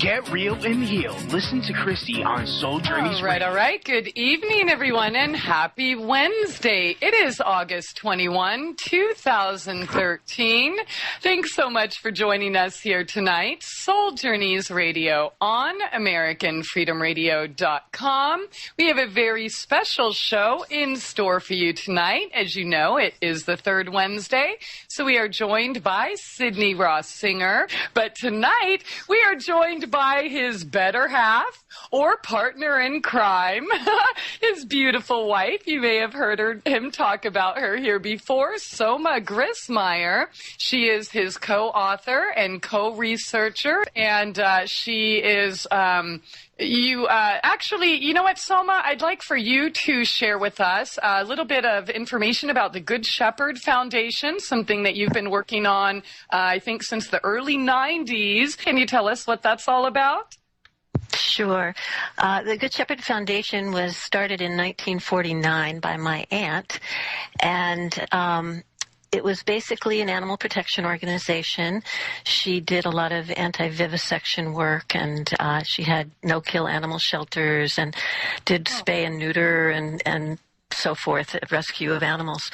Get real and heal. Listen to Christie on Soul Journeys Radio. All right. Good evening, everyone, and happy Wednesday. It is August 21, 2013. Thanks so much for joining us here tonight. Soul Journeys Radio on AmericanFreedomRadio.com. We have a very special show in store for you tonight. As you know, it is the third Wednesday, so we are joined by Sidney Ross Singer. But tonight, we are joined by his better half or partner in crime, his beautiful wife. You may have heard him talk about her here before, Soma Grismeier. She is his co-author and co-researcher, and she is... actually, you know what, Soma? I'd like for you to share with us a little bit of information about the Good Shepherd Foundation, something that you've been working on, I think, since the early 90s. Can you tell us what that's all about? Sure. The Good Shepherd Foundation was started in 1949 by my aunt, and it was basically an animal protection organization. She did a lot of anti-vivisection work, and she had no-kill animal shelters and did spay and neuter and so forth, rescue of animals.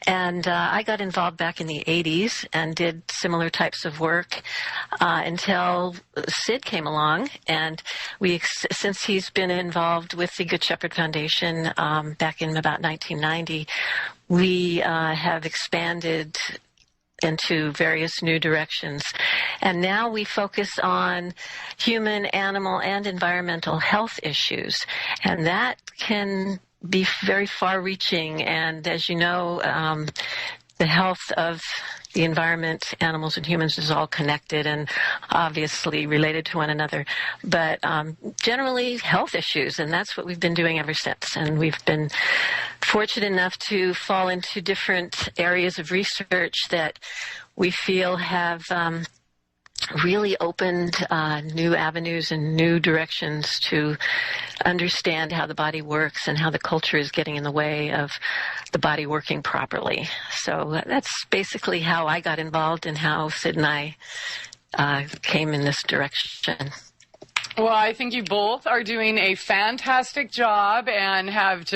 And I got involved back in the 80s and did similar types of work until Sid came along. And since he's been involved with the Good Shepherd Foundation back in about 1990, we have expanded into various new directions. And now we focus on human, animal, and environmental health issues. And that can be very far-reaching, and as you know, the health of the environment, animals and humans, is all connected and obviously related to one another. But generally, health issues, and that's what we've been doing ever since. And we've been fortunate enough to fall into different areas of research that we feel have really opened new avenues and new directions to understand how the body works and how the culture is getting in the way of the body working properly. So that's basically how I got involved and how Sid and I came in this direction. Well, I think you both are doing a fantastic job and have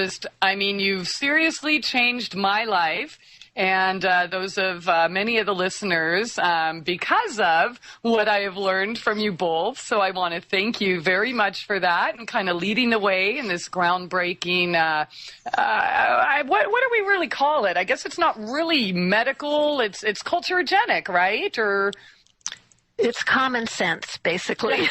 you've seriously changed my life. And those of many of the listeners, because of what I have learned from you both. So I want to thank you very much for that and kind of leading the way in this groundbreaking, what do we really call it? I guess it's not really medical. It's culturogenic, right? Or... It's common sense, basically.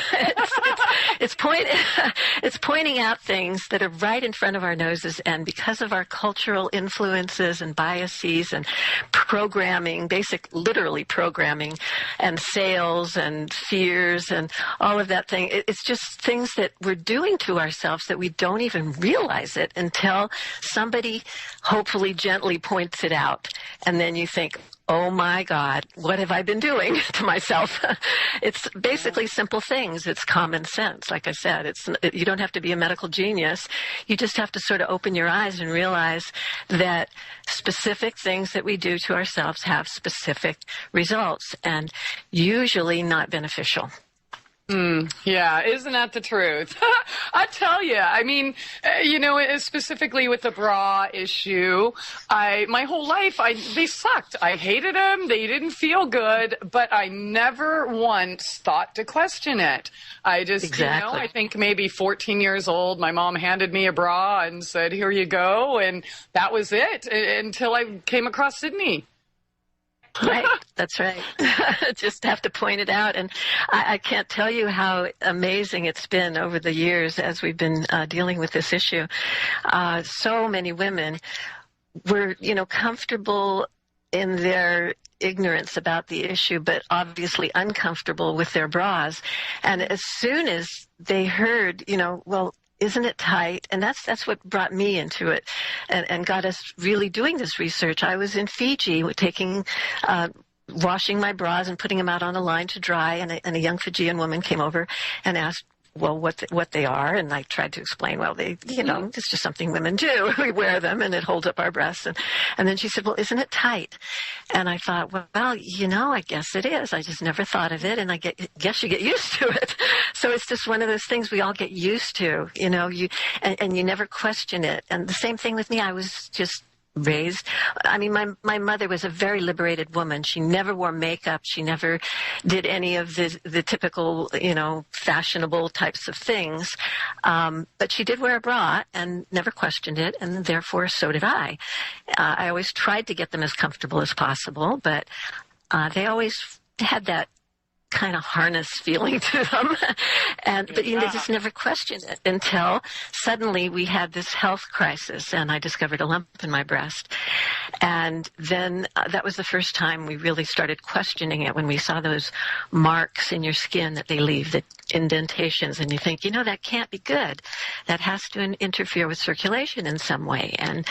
It's pointing out things that are right in front of our noses, and because of our cultural influences and biases and programming, literally programming, and sales and fears and all of that thing, it's just things that we're doing to ourselves that we don't even realize it until somebody hopefully gently points it out, and then you think, oh my God, what have I been doing to myself? It's basically simple things. It's common sense. Like I said, you don't have to be a medical genius. You just have to sort of open your eyes and realize that specific things that we do to ourselves have specific results and usually not beneficial. Yeah, isn't that the truth? I tell you, specifically with the bra issue, my whole life, they sucked. I hated them. They didn't feel good, but I never once thought to question it. I just, I think maybe 14 years old, my mom handed me a bra and said, here you go. And that was it until I came across Sydney. Right, that's right. Just have to point it out. And I can't tell you how amazing it's been over the years as we've been dealing with this issue. So many women were, comfortable in their ignorance about the issue, but obviously uncomfortable with their bras. And as soon as they heard, isn't it tight? And that's what brought me into it and got us really doing this research. I was in Fiji washing my bras and putting them out on a line to dry, and a young Fijian woman came over and asked, well, what they are, and I tried to explain, well, it's just something women do. We wear them, and it holds up our breasts. And then she said, well, isn't it tight? And I thought, well, I guess it is. I just never thought of it, and I guess you get used to it. So it's just one of those things we all get used to, and you never question it. And the same thing with me. I was just raised. I mean, my mother was a very liberated woman. She never wore makeup. She never did any of the typical, fashionable types of things. But she did wear a bra and never questioned it, and therefore so did I. I always tried to get them as comfortable as possible, but they always had that kind of harness feeling to them. But they just never questioned it until suddenly we had this health crisis and I discovered a lump in my breast. And then that was the first time we really started questioning it, when we saw those marks in your skin that they leave, the indentations, and you think, that can't be good. That has to interfere with circulation in some way. And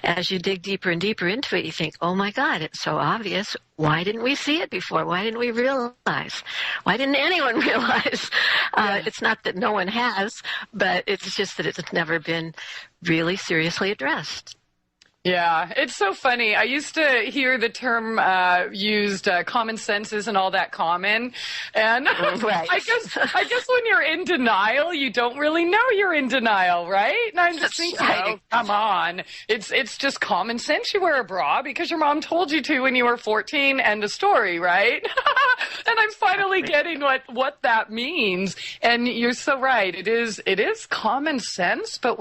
as you dig deeper and deeper into it, you think, oh my God, it's so obvious. Why didn't we see it before? Why didn't we realize? Why didn't anyone realize? It's not that no one has, but it's just that it's never been really seriously addressed. Yeah, it's so funny. I used to hear the term used, common sense isn't all that common. And right. I guess when you're in denial, you don't really know you're in denial, right? And I'm just thinking, oh, come on. It's just common sense you wear a bra because your mom told you to when you were 14, end of story, right? And I'm finally getting what that means. And you're so right. It is common sense, but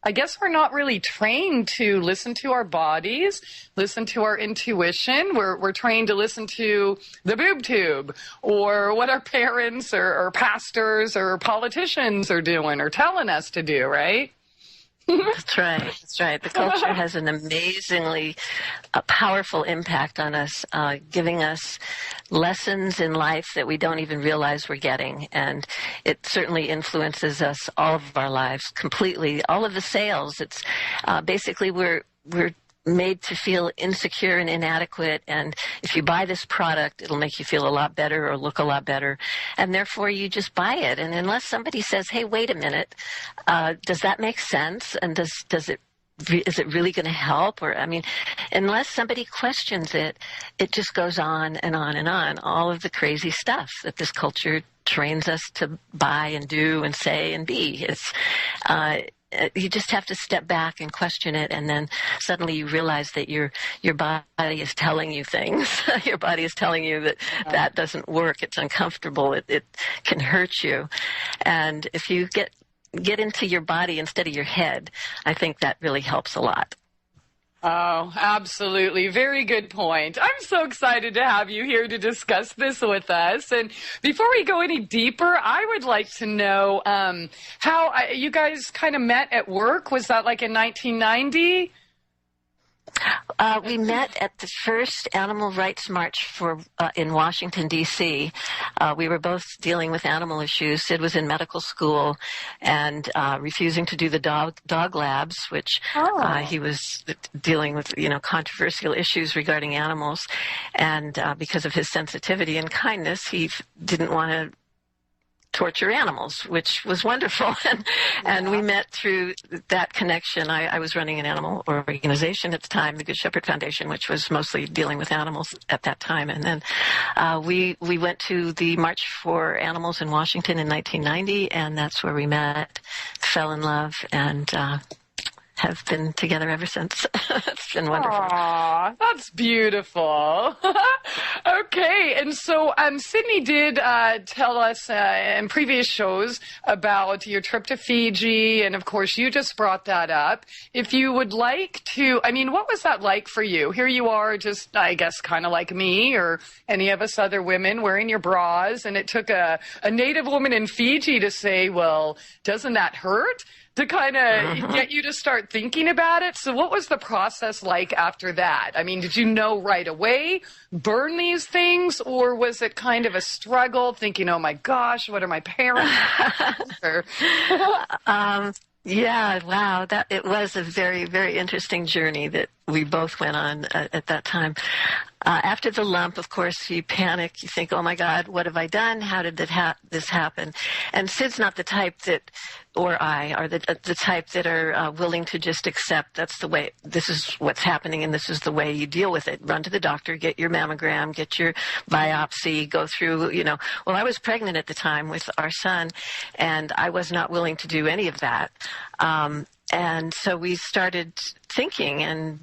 I guess we're not really trained to listen to our bodies, listen to our intuition. We're trained to listen to the boob tube or what our parents or pastors or politicians are doing or telling us to do, right? That's right. The culture has an amazingly powerful impact on us, giving us lessons in life that we don't even realize we're getting. And it certainly influences us all of our lives completely. All of the sales, it's basically we're made to feel insecure and inadequate, and if you buy this product, it'll make you feel a lot better or look a lot better, and therefore you just buy it. And unless somebody says, hey, wait a minute, does that make sense? And is it really going to help? Or, unless somebody questions it, it just goes on and on and on. All of the crazy stuff that this culture trains us to buy and do and say and be. You just have to step back and question it, and then suddenly you realize that your body is telling you things. Your body is telling you that doesn't work. It's uncomfortable. It can hurt you. And if you get into your body instead of your head, I think that really helps a lot. Oh, absolutely. Very good point. I'm so excited to have you here to discuss this with us. And before we go any deeper, I would like to know how you guys kind of met at work. Was that like in 1990? We met at the first Animal Rights March in Washington, D.C. We were both dealing with animal issues. Sid was in medical school and refusing to do the dog labs, which he was dealing with, controversial issues regarding animals. And because of his sensitivity and kindness, he didn't want to torture animals, which was wonderful. And we met through that connection. I was running an animal organization at the time, the Good Shepherd Foundation, which was mostly dealing with animals at that time. And then we went to the March for Animals in Washington in 1990, and that's where we met, fell in love, and have been together ever since. It's been wonderful. Aw, that's beautiful. Okay, and so Sydney did tell us in previous shows about your trip to Fiji, and of course you just brought that up. If you would like to, what was that like for you? Here you are, just, I guess, kind of like me or any of us other women wearing your bras, and it took a native woman in Fiji to say, well, doesn't that hurt? To kind of get you to start thinking about it. So what was the process like after that? Did you know right away, burn these things, or was it kind of a struggle thinking, oh my gosh, what are my parents? Yeah, wow. It was a very, very interesting journey that we both went on at that time. After the lump, of course, you panic. You think, oh, my God, what have I done? How did this happen? And Sid's not the type that, or I, are the type that are willing to just accept that's the way, this is what's happening and this is the way you deal with it. Run to the doctor, get your mammogram, get your biopsy, go through, Well, I was pregnant at the time with our son, and I was not willing to do any of that. And so we started thinking and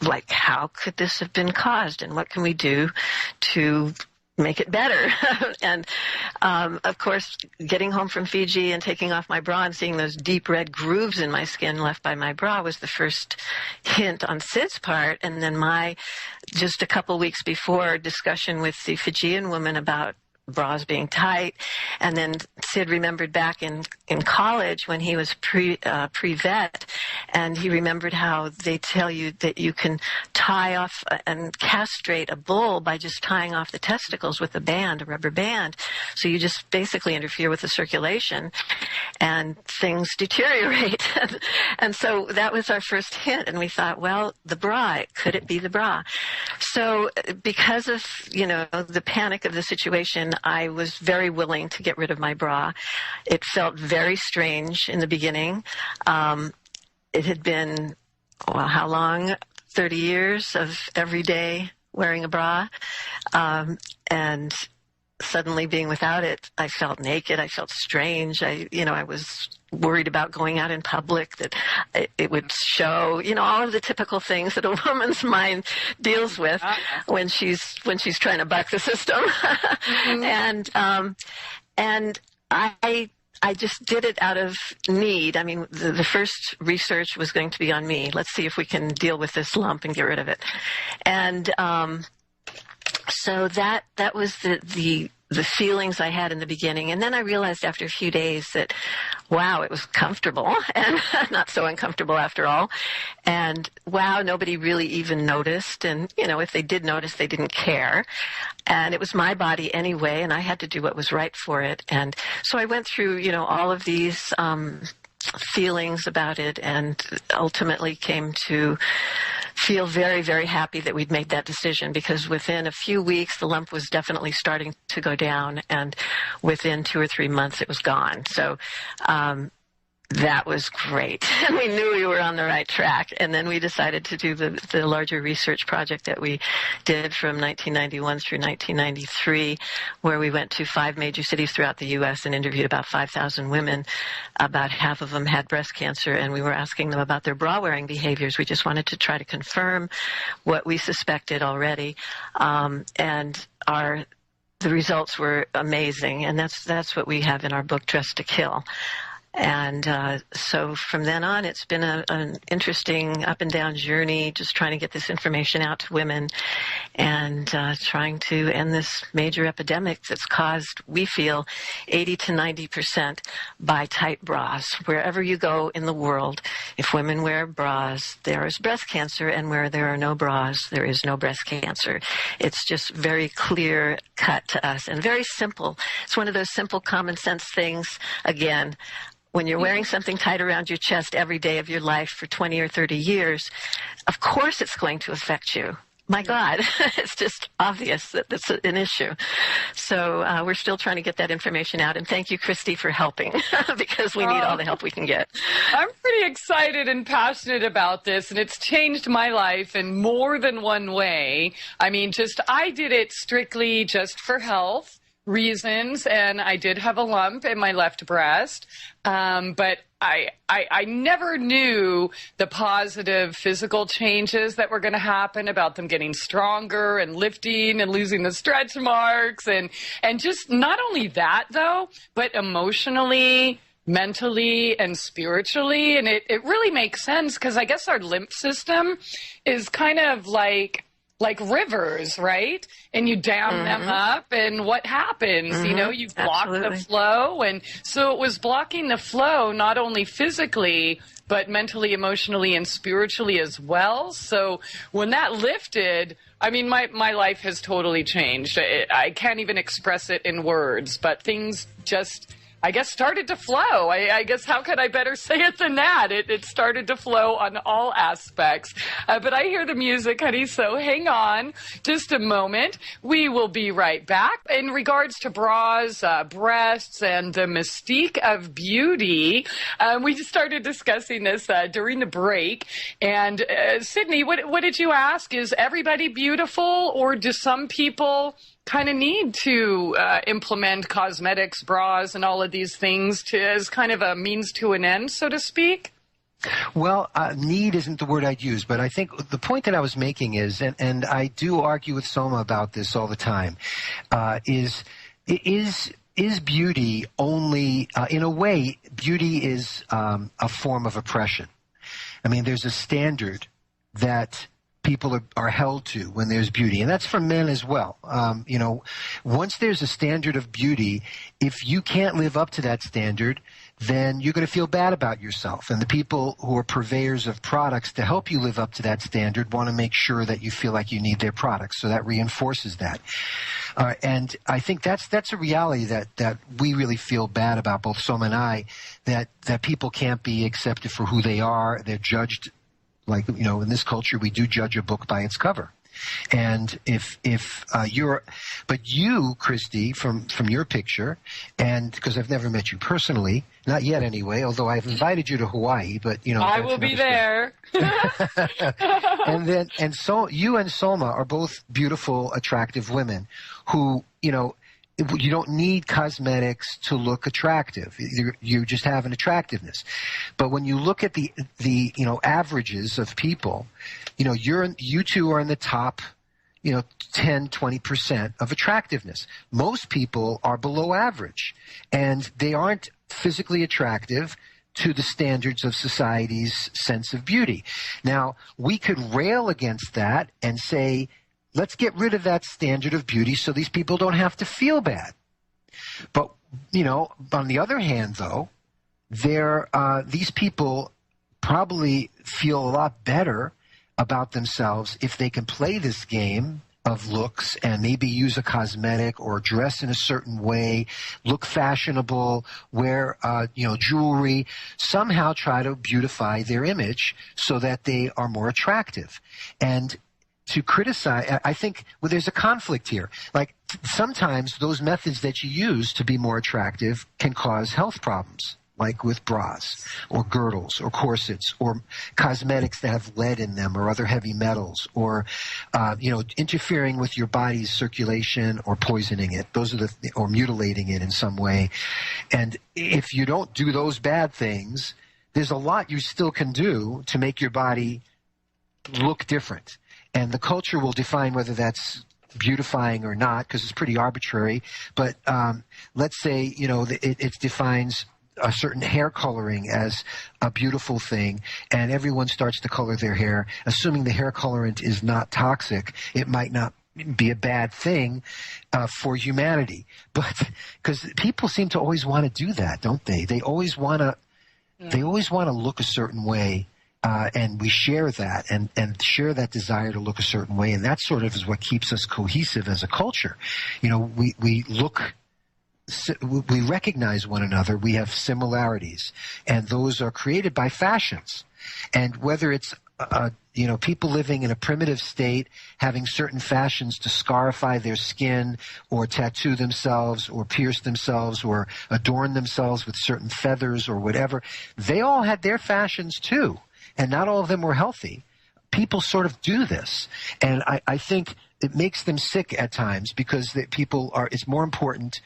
like, how could this have been caused, and what can we do to make it better? And, of course, getting home from Fiji and taking off my bra and seeing those deep red grooves in my skin left by my bra was the first hint on Sid's part. And then just a couple weeks before, discussion with the Fijian woman about bras being tight. And then Sid remembered back in college when he was pre-vet, and he remembered how they tell you that you can tie off and castrate a bull by just tying off the testicles with a rubber band. So you just basically interfere with the circulation and things deteriorate. And so that was our first hint, and we thought, well, the bra, could it be the bra? So because of, the panic of the situation, I was very willing to get rid of my bra. It felt very strange in the beginning. It had been, well, how long? 30 years of every day wearing a bra. And suddenly being without it, I felt naked. I felt strange. I was worried about going out in public, that it would show, all of the typical things that a woman's mind deals with when she's trying to buck the system. And I just did it out of need. I mean, the first research was going to be on me. Let's see if we can deal with this lump and get rid of it. And so that was the feelings I had in the beginning. And then I realized after a few days that, wow, it was comfortable and not so uncomfortable after all. And wow, nobody really even noticed. And, if they did notice, they didn't care. And it was my body anyway, and I had to do what was right for it. And so I went through, all of these feelings about it, and ultimately came to feel very, very happy that we'd made that decision, because within a few weeks, the lump was definitely starting to go down, and within 2 or 3 months, it was gone. So that was great. And we knew we were on the right track. And then we decided to do the larger research project that we did from 1991 through 1993, where we went to 5 major cities throughout the U.S. and interviewed about 5,000 women. About half of them had breast cancer, and we were asking them about their bra-wearing behaviors. We just wanted to try to confirm what we suspected already. The results were amazing, and that's what we have in our book, Dressed to Kill. And so from then on, it's been an interesting up and down journey, just trying to get this information out to women and trying to end this major epidemic that's caused, we feel, 80 to 90% by tight bras. Wherever you go in the world, if women wear bras, there is breast cancer, and where there are no bras, there is no breast cancer. It's just very clear cut to us and very simple. It's one of those simple common sense things, again. When you're wearing something tight around your chest every day of your life for 20 or 30 years, of course it's going to affect you. My God, it's just obvious that that's an issue. So we're still trying to get that information out. And thank you, Christie, for helping, because we need all the help we can get. I'm pretty excited and passionate about this, and it's changed my life in more than one way. I mean, I did it strictly just for health reasons, and I did have a lump in my left breast, but I never knew the positive physical changes that were going to happen, about them getting stronger and lifting and losing the stretch marks, and just not only that though, but emotionally, mentally, and spiritually. And it really makes sense, because I guess our lymph system is kind of like rivers, right? And you dam them up, and what happens? You block the flow. And so it was blocking the flow, not only physically, but mentally, emotionally, and spiritually as well. So when that lifted, I mean, my life has totally changed. I can't even express it in words, but things just, I guess, started to flow. I guess, how could I better say it than that? It started to flow on all aspects. But I hear the music, honey, so hang on just a moment. We will be right back. In regards to bras, breasts, and the mystique of beauty, we started discussing this during the break. And Sydney, what did you ask? Is everybody beautiful, or do some people kind of need to implement cosmetics, bras, and all of these things as kind of a means to an end, so to speak? Well, need isn't the word I'd use, but I think the point that I was making is, and I do argue with Soma about this all the time, is beauty only, in a way, beauty is a form of oppression. I mean, there's a standard that people are held to when there's beauty, and that's for men as well. Once there's a standard of beauty, if you can't live up to that standard, then you're going to feel bad about yourself. And the people who are purveyors of products to help you live up to that standard want to make sure that you feel like you need their products. So that reinforces that. And I think that's a reality that we really feel bad about, both Soma and I, that people can't be accepted for who they are. They're judged. Like, in this culture, we do judge a book by its cover. And if you, Christie, from your picture, and because I've never met you personally, not yet anyway, although I've invited you to Hawaii, but, I will be there. and so you and Soma are both beautiful, attractive women who, you don't need cosmetics to look attractive. You just have an attractiveness. But when you look at the averages of people, you two are in the top, 10, 20% of attractiveness. Most people are below average, and they aren't physically attractive to the standards of society's sense of beauty. Now, we could rail against that and say, let's get rid of that standard of beauty so these people don't have to feel bad. But, on the other hand, though, these people probably feel a lot better about themselves if they can play this game of looks and maybe use a cosmetic or dress in a certain way, look fashionable, wear, jewelry, somehow try to beautify their image so that they are more attractive. And to criticize, I think, there's a conflict here. Like, sometimes those methods that you use to be more attractive can cause health problems, like with bras or girdles or corsets or cosmetics that have lead in them or other heavy metals or, interfering with your body's circulation or poisoning it. Or mutilating it in some way. And if you don't do those bad things, there's a lot you still can do to make your body look different. And the culture will define whether that's beautifying or not, because it's pretty arbitrary. But let's say, it defines a certain hair coloring as a beautiful thing, and everyone starts to color their hair. Assuming the hair colorant is not toxic, it might not be a bad thing for humanity. But because people seem to always want to do that, don't they? They always want to look a certain way. And we share that and share that desire to look a certain way. And that sort of is what keeps us cohesive as a culture. We recognize one another. We have similarities, and those are created by fashions. And whether it's, people living in a primitive state, having certain fashions to scarify their skin or tattoo themselves or pierce themselves or adorn themselves with certain feathers or whatever, they all had their fashions too. And not all of them were healthy. People sort of do this. And I think it makes them sick at times because it's more important.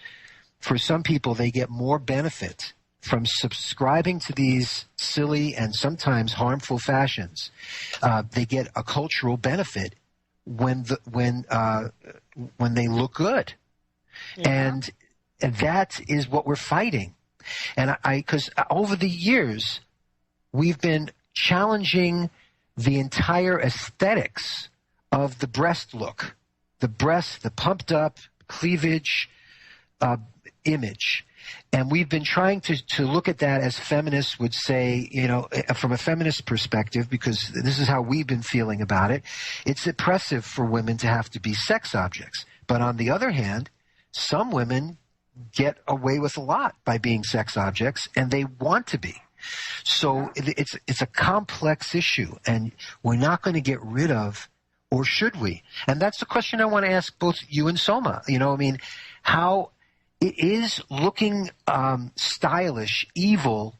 For some people, they get more benefit from subscribing to these silly and sometimes harmful fashions. They get a cultural benefit when they look good. Yeah. And that is what we're fighting. And because over the years, we've been challenging the entire aesthetics of the breast look, the pumped up cleavage image. And we've been trying to look at that as feminists would say, from a feminist perspective, because this is how we've been feeling about it. It's oppressive for women to have to be sex objects. But on the other hand, some women, get away with a lot by being sex objects, and they want to be. So it's a complex issue, and we're not going to get rid of, or should we? And that's the question I want to ask both you and Soma. How it is looking stylish, evil,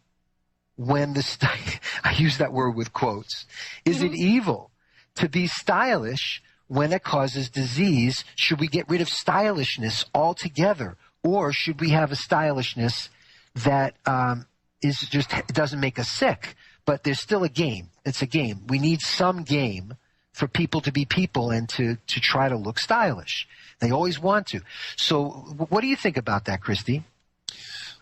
when I use that word with quotes. Is it evil to be stylish when it causes disease? Should we get rid of stylishness altogether? Or should we have a stylishness that it doesn't make us sick, but there's still a game. It's a game. We need some game for people to be people and to try to look stylish. They always want to. So what do you think about that, Christie?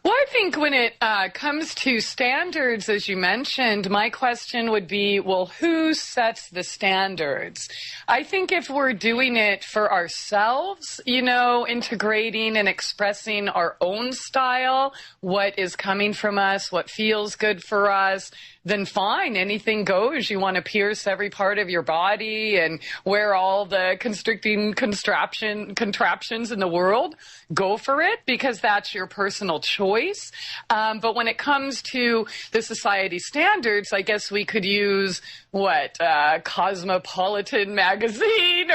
Well, I think when it comes to standards, as you mentioned, my question would be, well, who sets the standards? I think if we're doing it for ourselves, integrating and expressing our own style, what is coming from us, what feels good for us, then fine, anything goes. You want to pierce every part of your body and wear all the constricting contraptions in the world, go for it, because that's your personal choice. But when it comes to the society standards, I guess we could use Cosmopolitan magazine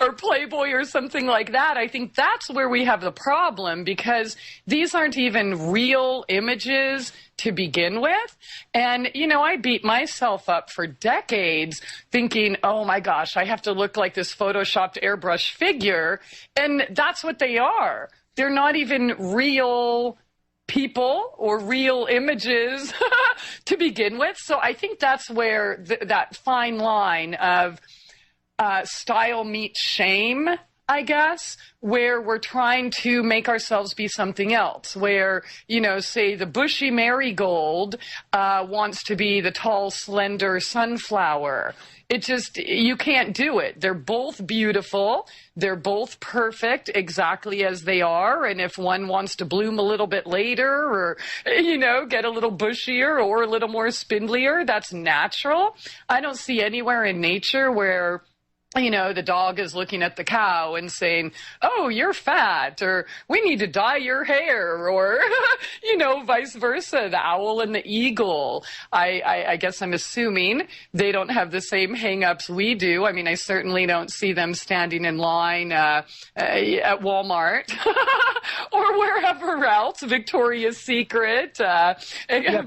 or Playboy or something like that. I think that's where we have the problem, because these aren't even real images to begin with. And, I beat myself up for decades thinking, oh my gosh, I have to look like this photoshopped airbrush figure. And that's what they are. They're not even real people or real images to begin with. So I think that's where that fine line of style meets shame, I guess, where we're trying to make ourselves be something else, where, say the bushy marigold wants to be the tall, slender sunflower. You can't do it. They're both beautiful. They're both perfect exactly as they are. And if one wants to bloom a little bit later or, get a little bushier or a little more spindlier, that's natural. I don't see anywhere in nature where the dog is looking at the cow and saying, oh, you're fat, or we need to dye your hair, or, vice versa, the owl and the eagle. I guess I'm assuming they don't have the same hang-ups we do. I mean, I certainly don't see them standing in line at Walmart or wherever else, Victoria's Secret, Bath and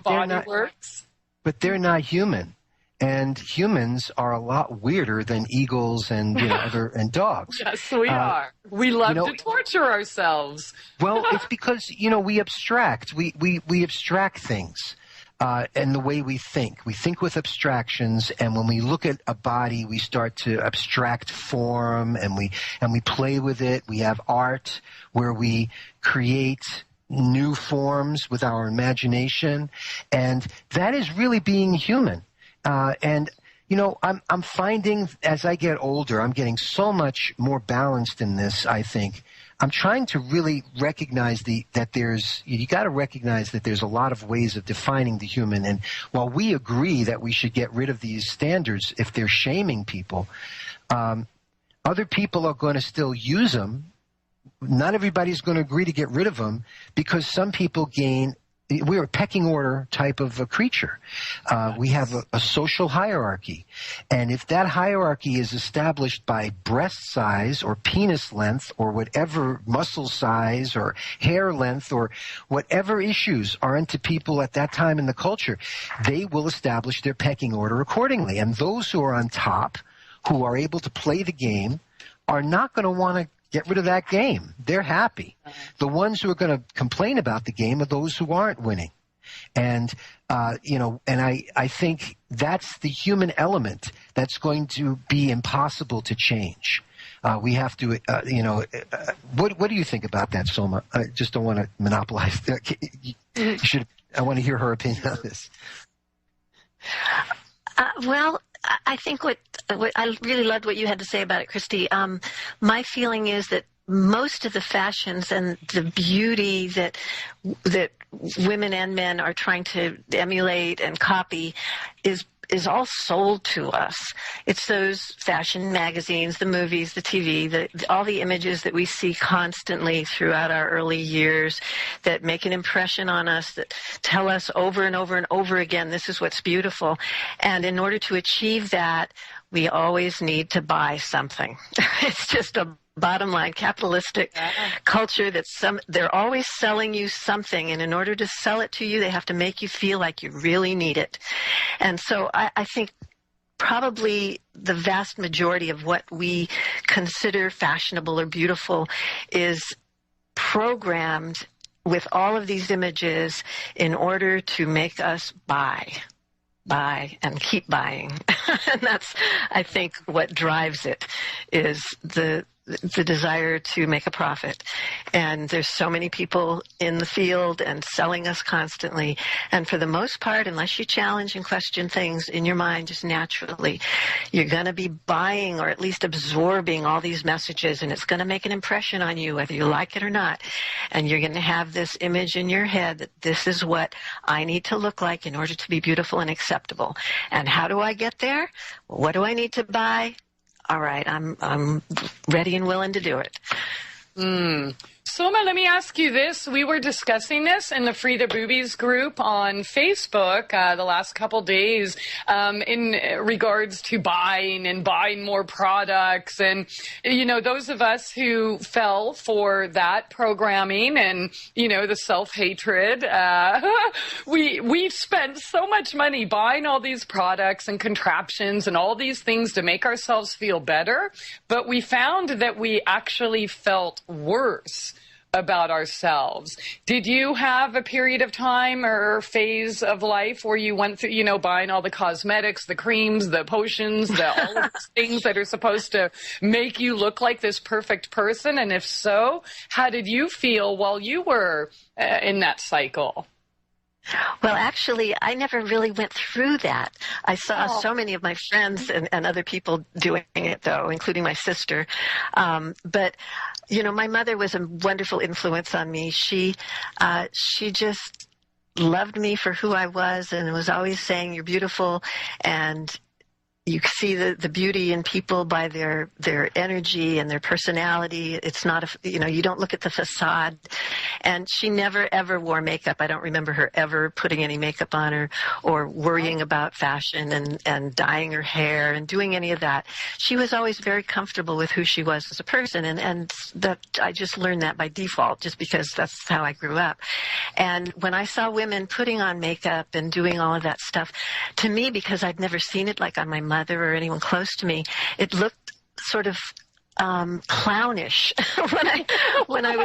Body Works. But they're not human. And humans are a lot weirder than eagles and and dogs. Yes, we are. We love to torture ourselves. Well, it's because we abstract. We abstract things, and the way we think. We think with abstractions, and when we look at a body, we start to abstract form, and we play with it. We have art where we create new forms with our imagination, and that is really being human. I'm finding as I get older, I'm getting so much more balanced in this, I think. I'm trying to really recognize you got to recognize that there's a lot of ways of defining the human. And while we agree that we should get rid of these standards if they're shaming people, other people are going to still use them. Not everybody's going to agree to get rid of them because some people we're a pecking order type of a creature. We have a social hierarchy. And if that hierarchy is established by breast size or penis length or whatever muscle size or hair length or whatever issues are into people at that time in the culture, they will establish their pecking order accordingly. And those who are on top, who are able to play the game, are not going to want to get rid of that game. They're happy. The ones who are going to complain about the game are those who aren't winning. And, I think that's the human element that's going to be impossible to change. We have to, what do you think about that, Soma? I just don't want to monopolize. I want to hear her opinion on this. I think what I really loved what you had to say about it, Christie. My feeling is that most of the fashions and the beauty that women and men are trying to emulate and copy is is all sold to us. It's those fashion magazines, the movies, the TV, all the images that we see constantly throughout our early years that make an impression on us, that tell us over and over and over again, this is what's beautiful. And in order to achieve that, we always need to buy something. It's just a bottom line capitalistic culture they're always selling you something, and in order to sell it to you, they have to make you feel like you really need it. And so I think probably the vast majority of what we consider fashionable or beautiful is programmed with all of these images in order to make us buy and keep buying. And that's, I think, what drives it, is the desire to make a profit. And there's so many people in the field and selling us constantly. And for the most part, unless you challenge and question things in your mind just naturally, you're going to be buying or at least absorbing all these messages, and it's going to make an impression on you whether you like it or not. And you're going to have this image in your head that this is what I need to look like in order to be beautiful and acceptable. And how do I get there? What do I need to buy? All right, I'm ready and willing to do it. Soma, let me ask you this. We were discussing this in the Free the Boobies group on Facebook the last couple days in regards to buying more products. And, you know, those of us who fell for that programming and, you know, the self-hatred, we spent so much money buying all these products and contraptions and all these things to make ourselves feel better. But we found that we actually felt worse about ourselves. Did you have a period of time or phase of life where you went through, you know, buying all the cosmetics, the creams, the potions, all of these things that are supposed to make you look like this perfect person? And if so, how did you feel while you were in that cycle? Well, actually, I never really went through that. I saw so many of my friends and other people doing it, though, including my sister. But, you know, my mother was a wonderful influence on me. She just loved me for who I was and was always saying, you're beautiful, and you see the beauty in people by their energy and their personality. It's not you don't look at the facade. And she never, ever wore makeup. I don't remember her ever putting any makeup on her or worrying about fashion and dyeing her hair and doing any of that. She was always very comfortable with who she was as a person. And that I just learned that by default, just because that's how I grew up. And when I saw women putting on makeup and doing all of that stuff, to me, because I'd never seen it like on my mother or anyone close to me, it looked sort of clownish when I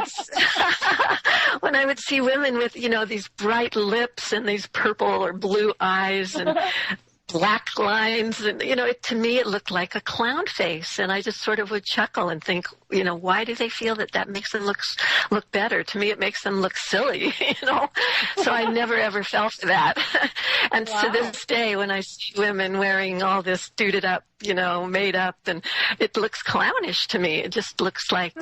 would see women with, you know, these bright lips and these purple or blue eyes and black lines, and, you know, to me it looked like a clown face, and I just sort of would chuckle and think, you know, why do they feel that makes them look better? To me, it makes them look silly, you know. So I never ever fell for that. And to this day, when I see women wearing all this duded up, you know, made up, and it looks clownish to me. It just looks like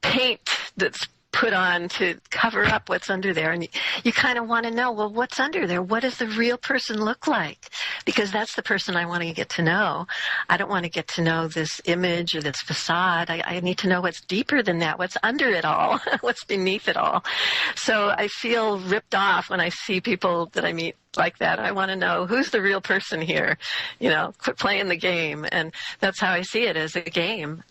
paint that's put on to cover up what's under there. And you kind of want to know, well, what's under there? What does the real person look like? Because that's the person I want to get to know. I don't want to get to know this image or this facade. I need to know what's deeper than that, what's under it all, what's beneath it all. So I feel ripped off when I see people that I meet like that. I want to know, who's the real person here? You know, quit playing the game. And that's how I see it, as a game.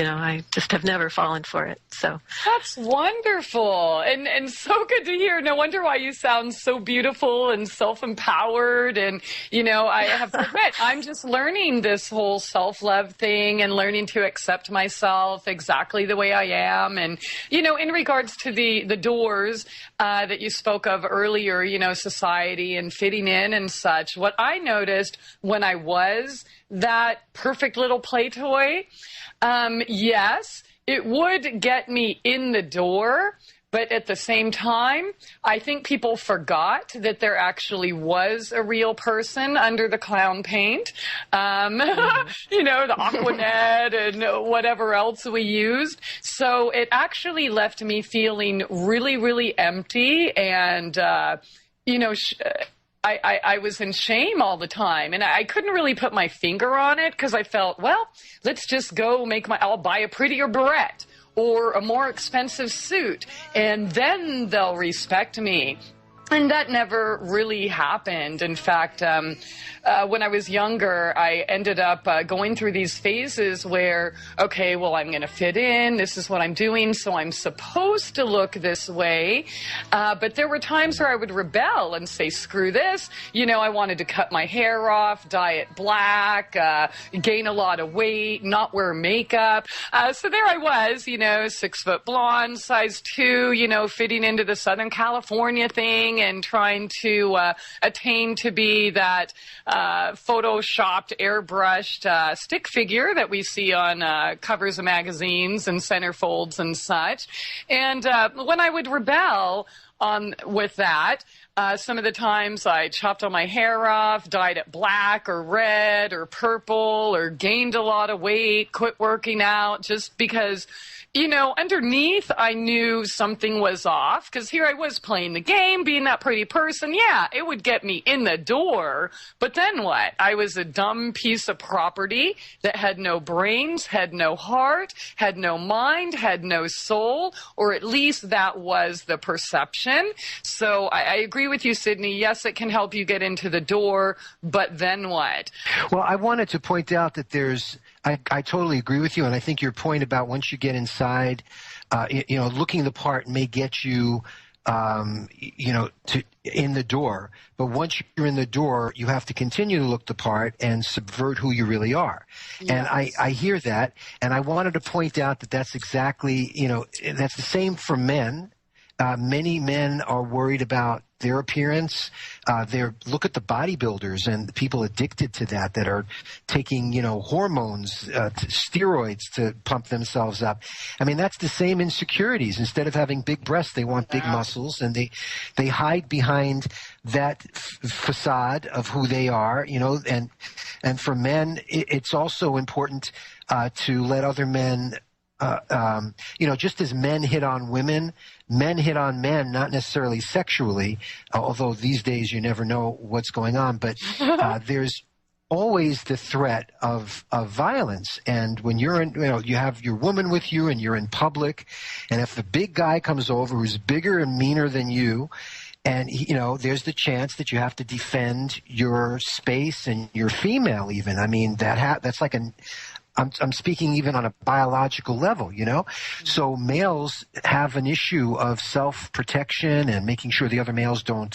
I just have never fallen for it. So that's wonderful and so good to hear. No wonder why you sound so beautiful and self-empowered. And, you know, I have to admit, I'm just learning this whole self-love thing and learning to accept myself exactly the way I am. And, you know, in regards to the doors that you spoke of earlier, you know, society and fitting in and such, what I noticed when I was that perfect little play toy, yes, it would get me in the door, but at the same time, I think people forgot that there actually was a real person under the clown paint, you know, the Aquanet and whatever else we used. So it actually left me feeling really, really empty and, you know, I was in shame all the time, and I couldn't really put my finger on it because I felt, well, let's just go I'll buy a prettier barrette or a more expensive suit, and then they'll respect me. And that never really happened. In fact, when I was younger, I ended up going through these phases where, okay, well, I'm going to fit in. This is what I'm doing, so I'm supposed to look this way. But there were times where I would rebel and say, screw this. You know, I wanted to cut my hair off, dye it black, gain a lot of weight, not wear makeup. So there I was, 6 foot blonde, size 2, fitting into the Southern California thing, and trying to attain to be that photoshopped, airbrushed stick figure that we see on covers of magazines and centerfolds and such. And when I would rebel with that, some of the times I chopped all my hair off, dyed it black or red or purple, or gained a lot of weight, quit working out, just because underneath I knew something was off, because here I was playing the game, being that pretty person. Yeah, it would get me in the door, but then what? I was a dumb piece of property that had no brains, had no heart, had no mind, had no soul, or at least that was the perception. So I agree with you, Sydney. Yes, it can help you get into the door, but then what? Well, I wanted to point out that I totally agree with you, and I think your point about once you get inside, looking the part may get you, in the door. But once you're in the door, you have to continue to look the part and subvert who you really are. Yes. And I hear that, and I wanted to point out that that's exactly, that's the same for men. Many men are worried about their appearance. Look at the bodybuilders and the people addicted to that are taking, hormones, steroids to pump themselves up. I mean, that's the same insecurities. Instead of having big breasts, they want big muscles, and they hide behind that facade of who they are, and for men, it's also important to let other men just as men hit on women, men hit on men, not necessarily sexually, although these days you never know what's going on, but there's always the threat of violence. And when you're in, you have your woman with you and you're in public, and if the big guy comes over who's bigger and meaner than you, and, there's the chance that you have to defend your space and your female even. I mean, that's like I'm speaking even on a biological level, So males have an issue of self-protection and making sure the other males don't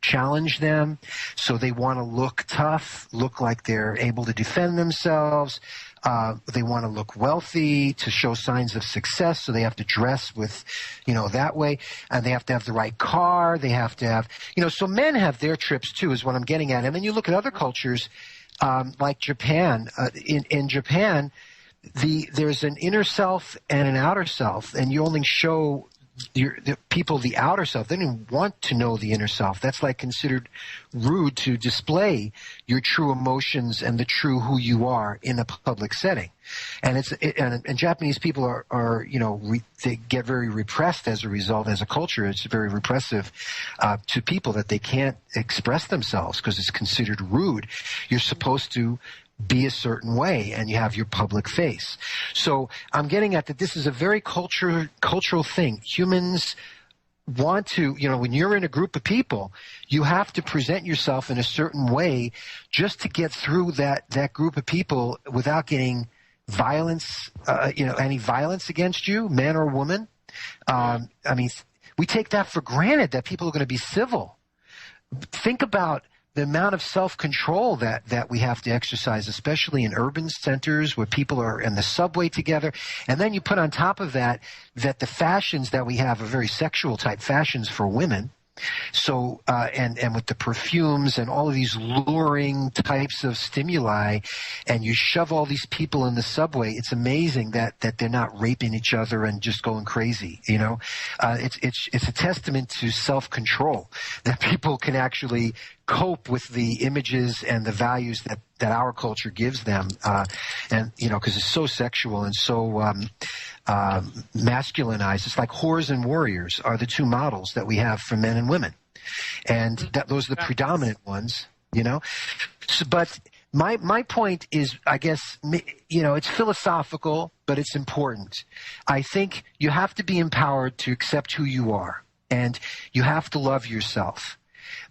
challenge them. So they want to look tough, look like they're able to defend themselves. They want to look wealthy to show signs of success. So they have to dress with, that way. And they have to have the right car. They have to have, so men have their trips too, is what I'm getting at. And then you look at other cultures, like Japan. In Japan, there's an inner self and an outer self, and you only show the people the outer self. They don't even want to know the inner self. That's like considered rude to display your true emotions and the true who you are in a public setting. And and Japanese people are they get very repressed as a result. As a culture, it's very repressive to people that they can't express themselves because it's considered rude. You're supposed to be a certain way, and you have your public face. So I'm getting at that this is a very cultural thing. Humans want to, when you're in a group of people, you have to present yourself in a certain way just to get through that group of people without getting violence, any violence against you, man or woman. We take that for granted that people are going to be civil. Think about the amount of self-control that we have to exercise, especially in urban centers where people are in the subway together. And then you put on top of that the fashions that we have are very sexual type fashions for women. So, and with the perfumes and all of these luring types of stimuli, and you shove all these people in the subway, it's amazing that they're not raping each other and just going crazy, It's a testament to self-control that people can actually cope with the images and the values that our culture gives them, because it's so sexual and so masculinized. It's like whores and warriors are the two models that we have for men and women. And those are the predominant ones, you know. So, but my point is, I guess, you know, it's philosophical, but it's important. I think you have to be empowered to accept who you are, and you have to love yourself.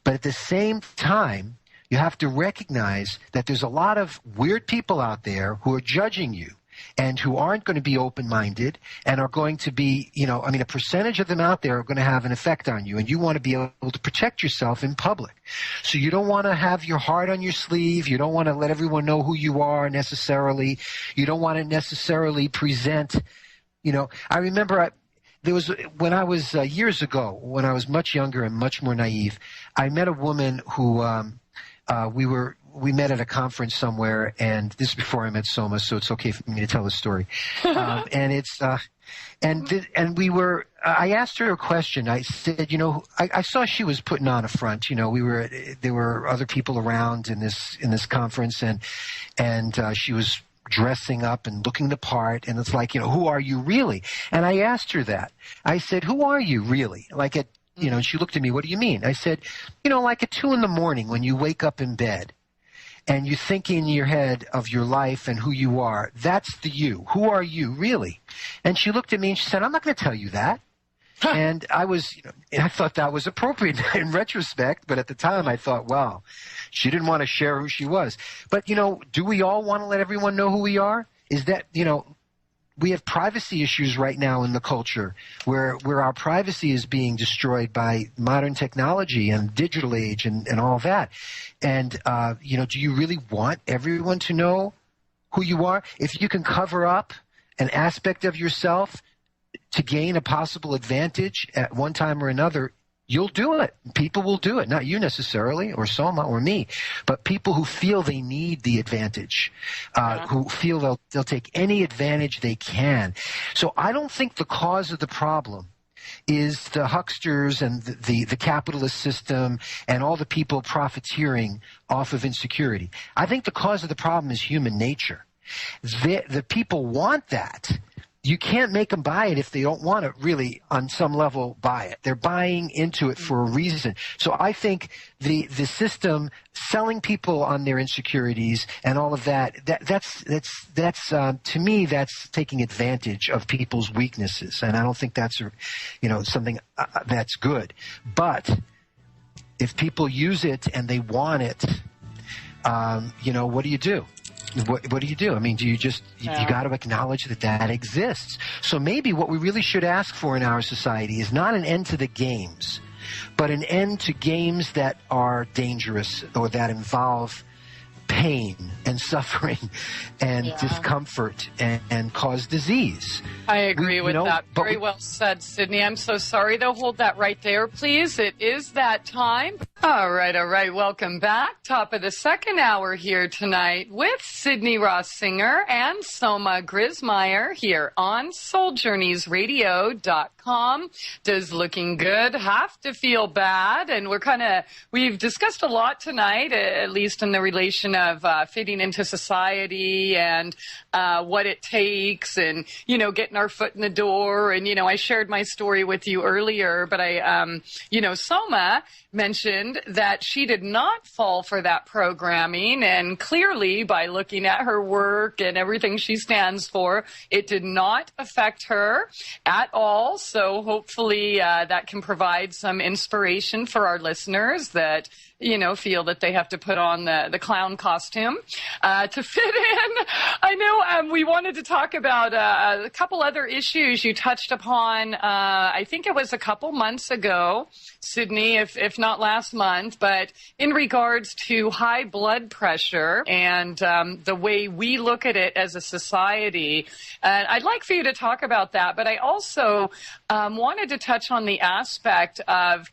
But at the same time, you have to recognize that there's a lot of weird people out there who are judging you and who aren't going to be open-minded and are going to be, you know, I mean, a percentage of them out there are going to have an effect on you, and you want to be able to protect yourself in public. So you don't want to have your heart on your sleeve. You don't want to let everyone know who you are necessarily. You don't want to necessarily present, you know. I remember when I was years ago, when I was much younger and much more naive, I met a woman who we met at a conference somewhere, and this is before I met Soma, so it's okay for me to tell the story. And we were. I asked her a question. I said, you know, I saw she was putting on a front. You know, there were other people around in this conference, and she was dressing up and looking the part, and it's like, you know, who are you really? And I asked her that. I said, who are you really? Like you know, and she looked at me, what do you mean? I said, you know, like at 2 a.m. when you wake up in bed and you think in your head of your life and who you are, that's the you. Who are you really? And she looked at me and she said, I'm not going to tell you that. And I thought that was appropriate in retrospect, but at the time I thought, wow, she didn't want to share who she was. But, you know, do we all want to let everyone know who we are? Is that, you know, we have privacy issues right now in the culture where our privacy is being destroyed by modern technology and digital age and all that. And, you know, do you really want everyone to know who you are? If you can cover up an aspect of yourself to gain a possible advantage at one time or another, you'll do it. People will do it. Not you necessarily, or Soma, or me, but people who feel they need the advantage, who feel they'll take any advantage they can. So I don't think the cause of the problem is the hucksters and the capitalist system and all the people profiteering off of insecurity. I think the cause of the problem is human nature. The people want that. You can't make them buy it if they don't want to really, on some level, buy it. They're buying into it for a reason. So I think the system selling people on their insecurities and all of that's to me, that's taking advantage of people's weaknesses, and I don't think that's something that's good. But if people use it and they want it, what do you do? What do you do? I mean, you got to acknowledge that exists. So maybe what we really should ask for in our society is not an end to the games, but an end to games that are dangerous or that involve pain and suffering and discomfort and cause disease. I agree with that. Very well said, Sydney. I'm so sorry, though. Hold that right there, please. It is that time. All right. Welcome back. Top of the second hour here tonight with Sydney Ross Singer and Soma Grismeier here on SoulJourneysRadio.com. Does looking good have to feel bad? And we've discussed a lot tonight, at least in the relation of fitting into society and what it takes and, getting our foot in the door. And, I shared my story with you earlier, but Soma mentioned that she did not fall for that programming. And clearly, by looking at her work and everything she stands for, it did not affect her at all. So hopefully that can provide some inspiration for our listeners that, feel that they have to put on the clown costume to fit in. I know we wanted to talk about a couple other issues you touched upon. I think it was a couple months ago, Sydney, if not last month, but in regards to high blood pressure and the way we look at it as a society. And I'd like for you to talk about that, but I also wanted to touch on the aspect of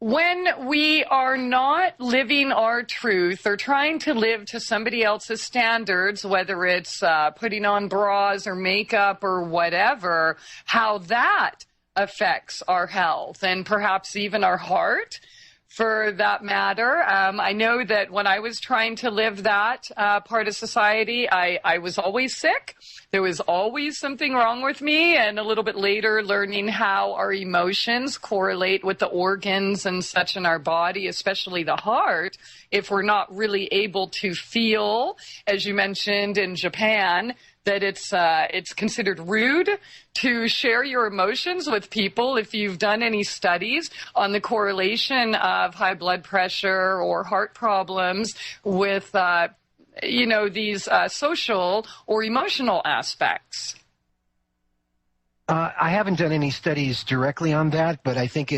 when we are not living our truth or trying to live to somebody else's standards, whether it's putting on bras or makeup or whatever, how that affects our health and perhaps even our heart. for that matter. I know that when I was trying to live that part of society, I was always sick. There was always something wrong with me, and a little bit later learning how our emotions correlate with the organs and such in our body, especially the heart. If we're not really able to feel, as you mentioned in Japan, that it's considered rude to share your emotions with people. If you've done any studies on the correlation of high blood pressure or heart problems with, these social or emotional aspects. I haven't done any studies directly on that, but I think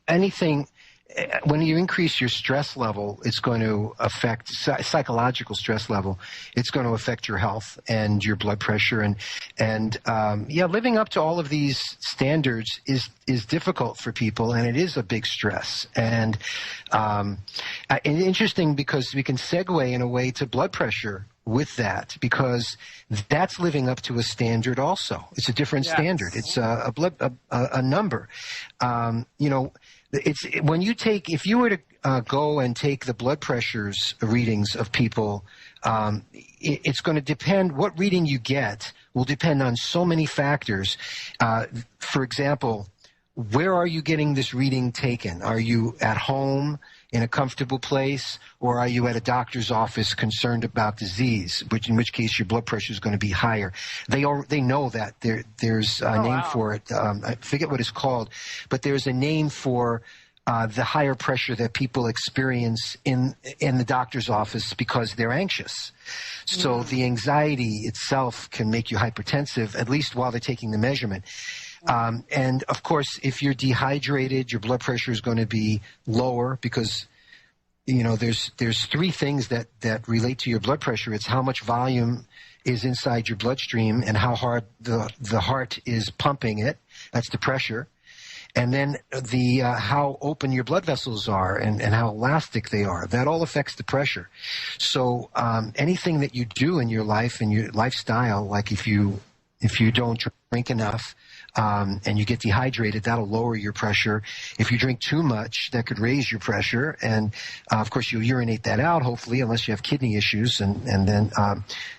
anything. When you increase your stress level, it's going to affect psychological stress level. It's going to affect your health and your blood pressure, and living up to all of these standards is difficult for people, and it is a big stress. And interesting because we can segue in a way to blood pressure with that, because that's living up to a standard also. It's a different standard. It's a number. If you were to go and take the blood pressures readings of people, it's going to depend, what reading you get will depend on so many factors. For example, where are you getting this reading taken? Are you at home in a comfortable place, or are you at a doctor's office concerned about disease, in which case your blood pressure is going to be higher? They know that. There's a name for it. I forget what it's called, but there's a name for the higher pressure that people experience in the doctor's office because they're anxious. So the anxiety itself can make you hypertensive, at least while they're taking the measurement. And of course, if you're dehydrated, your blood pressure is going to be lower because, there's three things that relate to your blood pressure. It's how much volume is inside your bloodstream and how hard the heart is pumping it. That's the pressure. And then how open your blood vessels are and how elastic they are. That all affects the pressure. So anything that you do in your life and your lifestyle, like if you don't drink enough, and you get dehydrated, that'll lower your pressure. If you drink too much, that could raise your pressure. And, of course, you'll urinate that out, hopefully, unless you have kidney issues, and then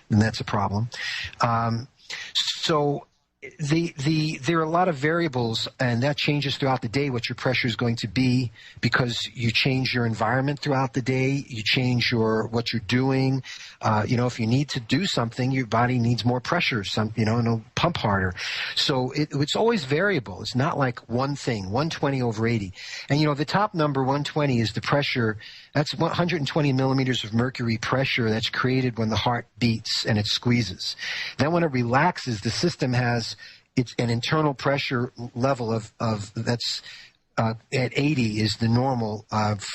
that's a problem. So there are a lot of variables, and that changes throughout the day what your pressure is going to be because you change your environment throughout the day. You change what you're doing. If you need to do something, your body needs more pressure, and it'll pump harder. So it's always variable. It's not like one thing, 120 over 80. And, the top number, 120, is the pressure. That's 120 millimeters of mercury pressure that's created when the heart beats and it squeezes. Then when it relaxes, the system has an internal pressure level of that's at 80 is the normal.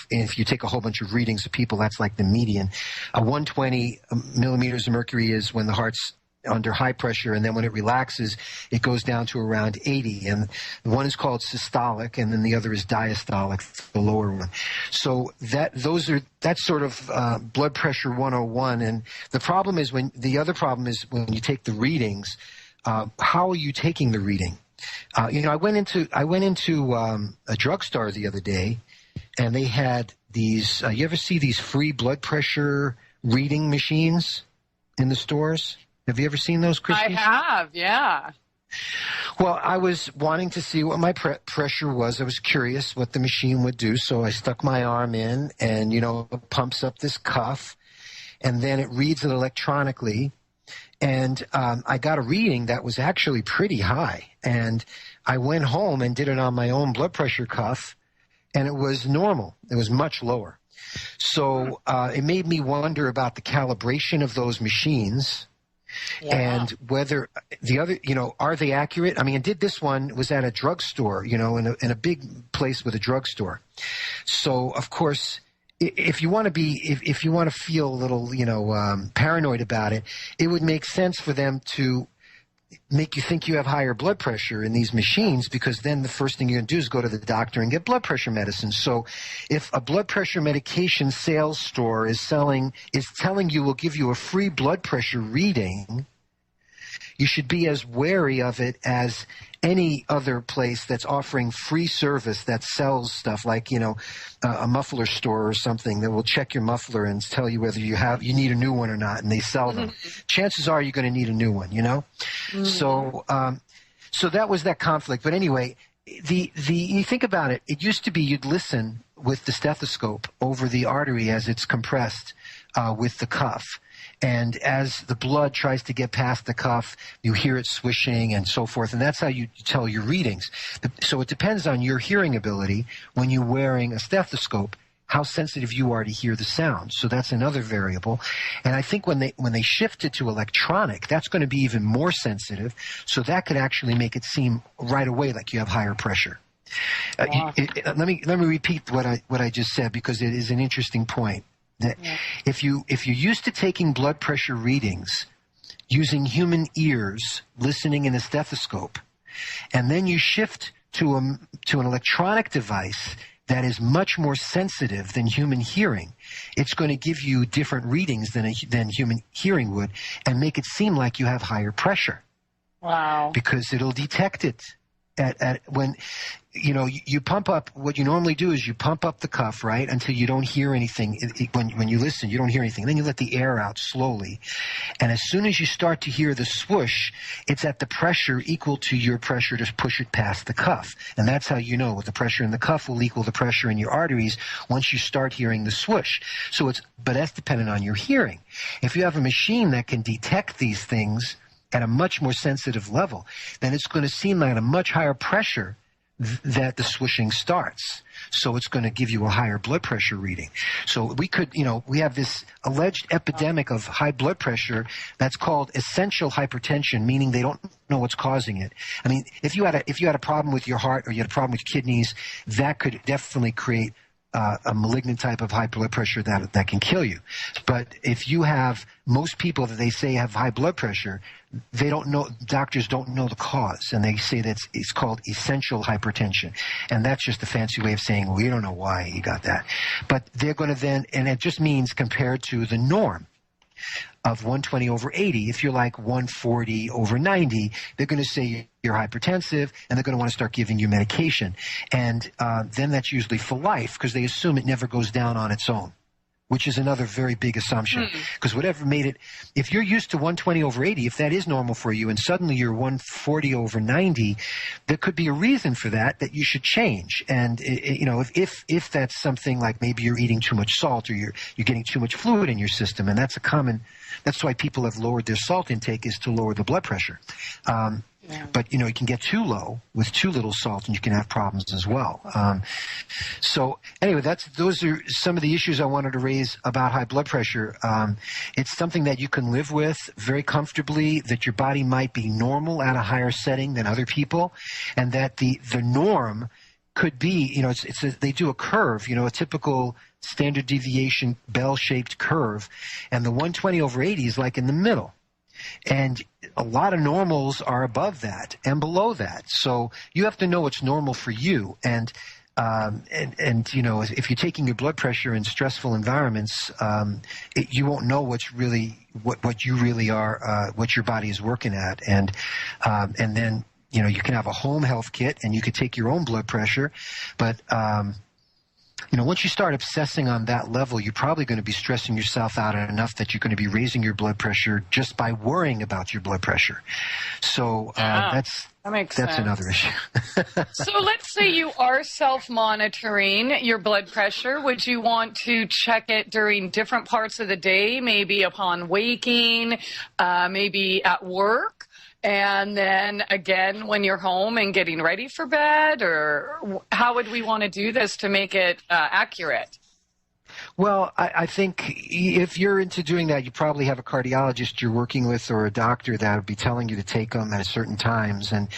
If you take a whole bunch of readings of people, that's like the median. 120 millimeters of mercury is when the heart's under high pressure, and then when it relaxes, it goes down to around 80. And one is called systolic, and then the other is diastolic, the lower one. So that's sort of blood pressure 101. And the other problem is when you take the readings, how are you taking the reading? I went into a drugstore the other day, and they had these. You ever see these free blood pressure reading machines in the stores? Have you ever seen those, Christie? I have, yeah. Well, I was wanting to see what my pressure was. I was curious what the machine would do, so I stuck my arm in, and it pumps up this cuff, and then it reads it electronically. And I got a reading that was actually pretty high. And I went home and did it on my own blood pressure cuff, and it was normal. It was much lower. So it made me wonder about the calibration of those machines. Yeah. And whether the other, are they accurate? I mean, I did this one, was at a drugstore, in a big place with a drugstore. So, of course, if you want to feel a little, paranoid about it, it would make sense for them to make you think you have higher blood pressure in these machines, because then the first thing you're going to do is go to the doctor and get blood pressure medicine. So if a blood pressure medication sales store is telling you will give you a free blood pressure reading, you should be as wary of it as any other place that's offering free service that sells stuff, like, a muffler store or something that will check your muffler and tell you whether you need a new one or not, and they sell them. Chances are you're going to need a new one, So that was that conflict. But anyway, you think about it, it used to be you'd listen with the stethoscope over the artery as it's compressed with the cuff. And as the blood tries to get past the cuff, you hear it swishing and so forth. And that's how you tell your readings. So it depends on your hearing ability when you're wearing a stethoscope, how sensitive you are to hear the sound. So that's another variable. And I think when they shifted to electronic, that's going to be even more sensitive. So that could actually make it seem right away like you have higher pressure. Let me repeat what I just said, because it is an interesting point. That if you're used to taking blood pressure readings using human ears, listening in a stethoscope, and then you shift to an electronic device that is much more sensitive than human hearing, it's going to give you different readings than human hearing would, and make it seem like you have higher pressure. Wow! Because it'll detect it at when. You pump up, what you normally do is you pump up the cuff, right, until you don't hear anything. When you listen, you don't hear anything. Then you let the air out slowly. And as soon as you start to hear the swoosh, it's at the pressure equal to your pressure to push it past the cuff. And that's how you know the pressure in the cuff will equal the pressure in your arteries once you start hearing the swoosh. But that's dependent on your hearing. If you have a machine that can detect these things at a much more sensitive level, then it's going to seem like at a much higher pressure that the swooshing starts. So it's going to give you a higher blood pressure reading. So we have this alleged epidemic of high blood pressure that's called essential hypertension, meaning they don't know what's causing it. I mean, if you had a problem with your heart, or you had a problem with your kidneys, that could definitely create a malignant type of high blood pressure that can kill you. But if you have, most people that they say have high blood pressure, they don't know, doctors don't know the cause, and they say that it's called essential hypertension. And that's just a fancy way of saying, well, we don't know why you got that. But they're going to then, and it just means compared to the norm of 120 over 80. If you're like 140 over 90, they're going to say you're hypertensive, and they're going to want to start giving you medication. And then that's usually for life, because they assume it never goes down on its own, which is another very big assumption. Because whatever made it, if you're used to 120 over 80, if that is normal for you, and suddenly you're 140 over 90, there could be a reason for that you should change. And if that's something like maybe you're eating too much salt, or you're getting too much fluid in your system, and that's why people have lowered their salt intake, is to lower the blood pressure. But you can get too low with too little salt, and you can have problems as well. So anyway, those are some of the issues I wanted to raise about high blood pressure. It's something that you can live with very comfortably, that your body might be normal at a higher setting than other people, and that the norm could be, they do a curve, a typical standard deviation bell-shaped curve, and the 120 over 80 is like in the middle. And a lot of normals are above that and below that. So you have to know what's normal for you. And if you're taking your blood pressure in stressful environments, you won't know what you really are, what your body is working at. And then, you can have a home health kit, and you could take your own blood pressure. But, once you start obsessing on that level, you're probably going to be stressing yourself out enough that you're going to be raising your blood pressure just by worrying about your blood pressure. So that's another issue. So let's say you are self-monitoring your blood pressure. Would you want to check it during different parts of the day, maybe upon waking, maybe at work? And then again when you're home and getting ready for bed? Or how would we want to do this to make it accurate? Well, I think if you're into doing that, you probably have a cardiologist you're working with, or a doctor that would be telling you to take them at certain times. And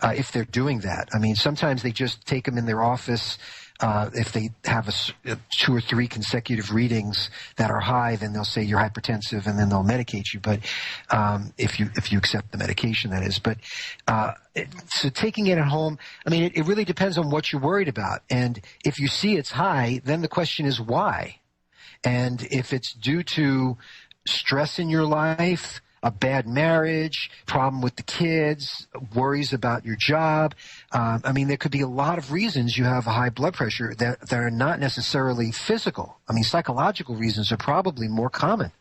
if they're doing that, I mean, sometimes they just take them in their office. If they have 2 or 3 consecutive readings that are high, then they'll say you're hypertensive, and then they'll medicate you. But if you accept the medication, that is. But so taking it at home, I mean, it really depends on what you're worried about. And if you see it's high, then the question is why. And if it's due to stress in your life, a bad marriage, problem with the kids, worries about your job. I mean, there could be a lot of reasons you have a high blood pressure that are not necessarily physical. I mean, psychological reasons are probably more common.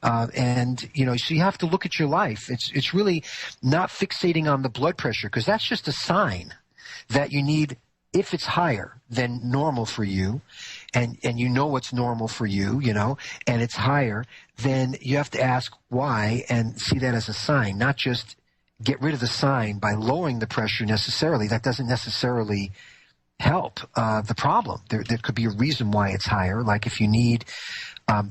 And, you know, so you have to look at your life. It's really not fixating on the blood pressure, because that's just a sign that you need, if it's higher than normal for you, and you know what's normal for you, you know, and it's higher, then you have to ask why and see that as a sign, not just get rid of the sign by lowering the pressure necessarily. That doesn't necessarily help the problem. There could be a reason why it's higher, like if you need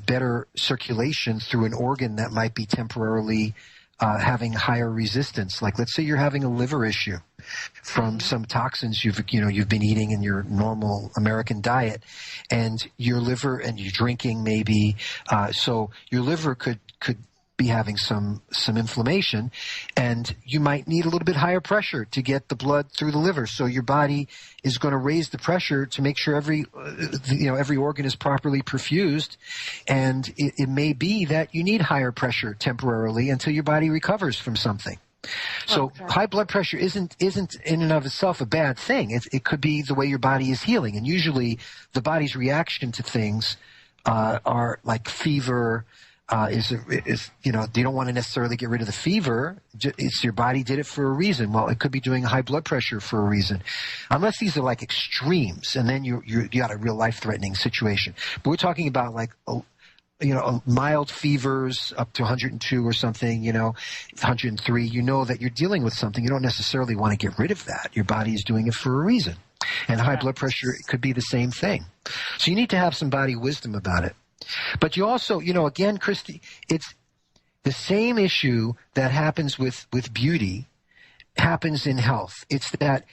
better circulation through an organ that might be temporarily having higher resistance. Like, let's say you're having a liver issue from some toxins you've been eating in your normal American diet, and your liver, and you're drinking maybe, so your liver could be having some inflammation, and you might need a little bit higher pressure to get the blood through the liver. So your body is going to raise the pressure to make sure every organ is properly perfused, and it may be that you need higher pressure temporarily until your body recovers from something. So high blood pressure isn't in and of itself a bad thing. It could be the way your body is healing, and usually the body's reaction to things are like fever. You don't want to necessarily get rid of the fever. It's your body did it for a reason. Well, it could be doing high blood pressure for a reason, unless these are like extremes, and then you got a real life-threatening situation. But we're talking about like mild fevers up to 102 or something, 103. You know that you're dealing with something. You don't necessarily want to get rid of that. Your body is doing it for a reason. And high blood pressure could be the same thing. So you need to have some body wisdom about it. But you also, again, Christie, it's the same issue that happens with beauty happens in health. It's that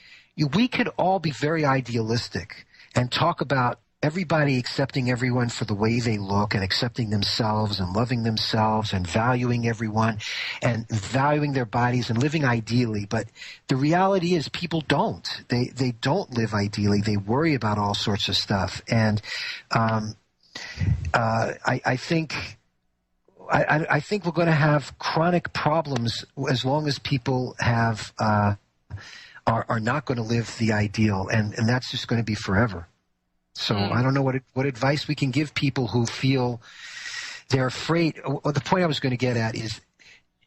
we could all be very idealistic and talk about everybody accepting everyone for the way they look, and accepting themselves and loving themselves and valuing everyone and valuing their bodies and living ideally. But the reality is people don't. They don't live ideally. They worry about all sorts of stuff. And I think we're going to have chronic problems as long as people are not going to live the ideal, and that's just going to be forever. So I don't know what advice we can give people who feel they're afraid. Well, the point I was going to get at is,